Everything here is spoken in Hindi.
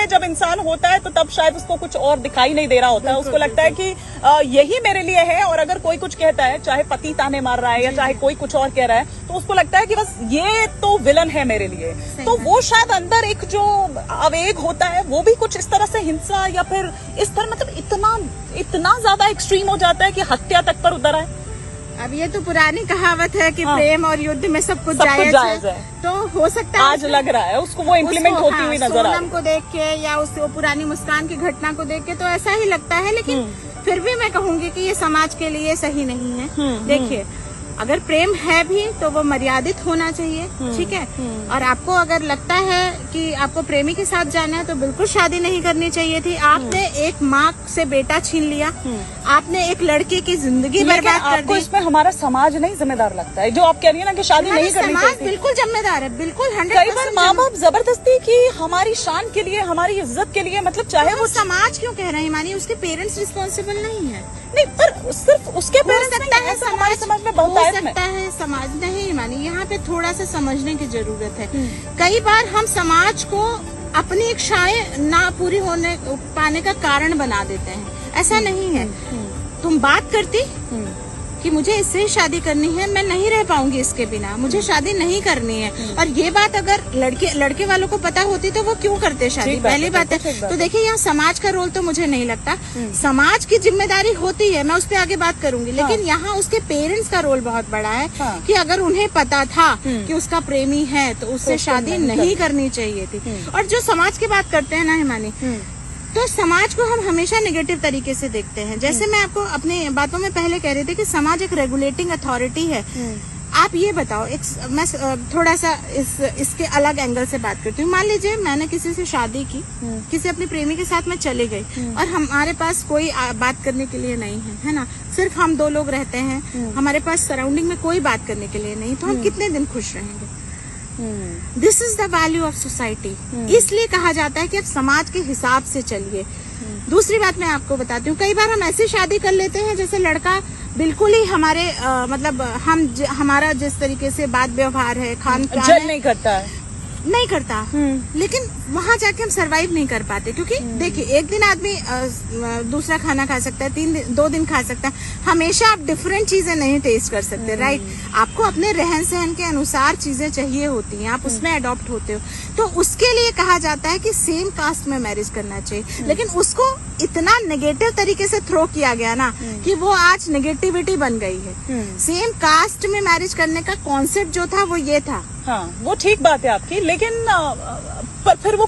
है जब इंसान होता है तो तब शायद उसको कुछ और दिखाई नहीं दे रहा होता है, उसको लगता है कि यही मेरे लिए है। और अगर कोई कुछ कहता है, चाहे पति ताने मार रहा है या चाहे कोई कुछ और कह रहा है, तो उसको लगता है कि बस ये तो विलन है मेरे लिए। तो वो शायद अंदर एक जो आवेग होता है वो भी कुछ इस तरह से हिंसा या फिर इस तरह मतलब इतना ज्यादा एक्सट्रीम हो जाता है कि हत्या तक पर उतर आए। अब ये तो पुरानी कहावत है कि प्रेम और युद्ध में सब कुछ जायज है। तो हो सकता है आज लग रहा है उसको वो इम्प्लीमेंट होती हुई नजर आ रही है। सोनम को देख के या उसको पुरानी मुस्कान की घटना को देख के तो ऐसा ही लगता है, लेकिन फिर भी मैं कहूंगी कि ये समाज के लिए सही नहीं है। देखिए, अगर प्रेम है भी तो वो मर्यादित होना चाहिए, ठीक है। और आपको अगर लगता है कि आपको प्रेमी के साथ जाना है तो बिल्कुल शादी नहीं करनी चाहिए थी। आपने एक माँ से बेटा छीन लिया, आपने एक लड़के की जिंदगी बर्बाद कर दी। इसमें हमारा समाज नहीं जिम्मेदार लगता है जो आप कह रही है ना कि शादी नहीं करनी चाहिए। समाज बिल्कुल जिम्मेदार है, बिल्कुल 100%। कई बार माँ बाप जबरदस्ती की हमारी शान के लिए, हमारी इज्जत के लिए, मतलब चाहे वो समाज क्यों कह रहे हैं, मानिए उसके पेरेंट्स रिस्पॉन्सिबल नहीं है। नहीं, पर सिर्फ उसके पेरेंट्स सकता है, हमारे समाज में बहुत सकता है समाज नहीं मानी। यहाँ पे थोड़ा सा समझने की जरूरत है। कई बार हम समाज को अपनी इच्छाएं ना पूरी होने पाने का कारण बना देते हैं। ऐसा नहीं है। तुम बात करती कि मुझे इससे शादी करनी है, मैं नहीं रह पाऊंगी इसके बिना, मुझे शादी नहीं करनी है, और ये बात अगर लड़के वालों को पता होती तो वो क्यों करते शादी। पहली बात है। तो देखिए, यहाँ समाज का रोल तो मुझे नहीं लगता। समाज की जिम्मेदारी होती है, मैं उस पर आगे बात करूंगी, लेकिन यहाँ उसके पेरेंट्स का रोल बहुत बड़ा है कि अगर उन्हें पता था कि उसका प्रेमी है तो उससे शादी नहीं करनी चाहिए थी। और जो समाज की बात करते हैं ना हिमानी, तो समाज को हम हमेशा नेगेटिव तरीके से देखते हैं। जैसे मैं आपको अपनी बातों में पहले कह रही थी कि समाज एक रेगुलेटिंग अथॉरिटी है। आप ये बताओ, मैं थोड़ा सा इसके अलग एंगल से बात करती हूँ। मान लीजिए मैंने किसी से शादी की, किसी अपने प्रेमी के साथ मैं चली गई और हमारे पास कोई बात करने के लिए नहीं है ना, सिर्फ हम 2 लोग रहते हैं, हमारे पास सराउंडिंग में कोई बात करने के लिए नहीं, तो हम कितने दिन खुश रहेंगे? This is the value of society. इसलिए कहा जाता है कि आप समाज के हिसाब से चलिए। दूसरी बात मैं आपको बताती हूँ, कई बार हम ऐसी शादी कर लेते हैं जैसे लड़का बिल्कुल ही हमारे मतलब हमारा जिस तरीके से बात व्यवहार है, खान पान नहीं करता, लेकिन वहाँ जाके हम सरवाइव नहीं कर पाते। क्योंकि देखिए, एक दिन आदमी दूसरा खाना खा सकता है, 2 दिन खा सकता है, हमेशा आप डिफरेंट चीजें नहीं टेस्ट कर सकते, राइट। आपको अपने रहन सहन के अनुसार चीजें चाहिए होती हैं, आप उसमें अडॉप्ट होते हो। तो उसके लिए कहा जाता है कि सेम कास्ट में मैरिज करना चाहिए, लेकिन उसको इतना नेगेटिव तरीके से थ्रो किया गया ना कि वो आज नेगेटिविटी बन गई है। सेम कास्ट में मैरिज करने का कॉन्सेप्ट जो था वो ये था। हाँ, वो ठीक बात है आपकी, लेकिन पर फिर वो